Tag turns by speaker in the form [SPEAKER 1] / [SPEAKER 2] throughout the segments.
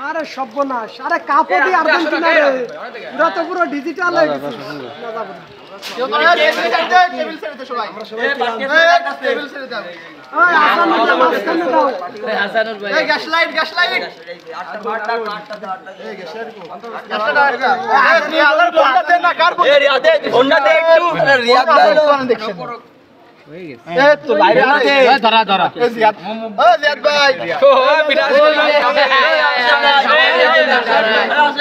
[SPEAKER 1] আরে সর্বনাশ, আরে কাপড়ই আর্জেন্টিনা রে, পুরো তো পুরো ডিজিটাল হয়ে গেছে। টেবিল ছেড়ে দে সবাই, টেবিল ছেড়ে দাও। ওই হাসানুর দাও, মাঝখানে দাও। এই হাসানুর ভাই, এই গ্যাস লাইট, গ্যাস লাইট। আটটা দাও, এই গ্যাস লাইট কো, গ্যাসটা দাও। এই রিয়াদের ফোনটা দে না, কার ফোন? এই রিয়াদে ফোনটা দে একটু, রিয়াদ দাও দেখছেন। হয়ে গেছে। এই তো বাইরে আছে, ধরা ধরা। এই জিয়াদ, ও জিয়াদ ভাই, ও বিরাজ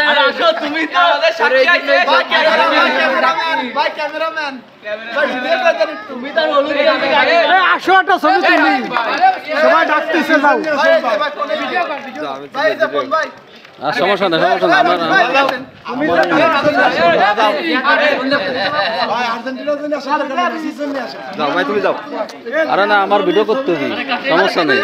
[SPEAKER 1] আরে আসো তুমি তো আমাদের সাথে আইছো। ভাই ক্যামেরাম্যান, ভাই ক্যামেরাম্যান, ভাই ভিডিও করে দেন একটু। তুমি তো হলুদ আগে, এই আসো একটা ছবি তুলি, সবাই ডাকতেছে যাও। ভাই ভাই ফোনে ভিডিও কর, ভিডিও ভাই, এই ফোন ভাই।
[SPEAKER 2] আর সমস্যা না, সমস্যা না, আমরা
[SPEAKER 1] তুমি তো ভাই আর্জেন্টিনার জন্য আসলে মেসির জন্য আসো।
[SPEAKER 2] যাও ভাই, তুমি যাও। আরে না, আমার ভিডিও করতে হবে, সমস্যা নেই।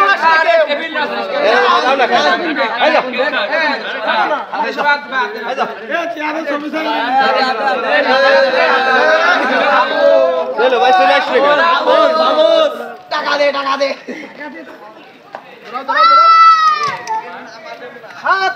[SPEAKER 1] টাকা দে, টাকা দে। হাত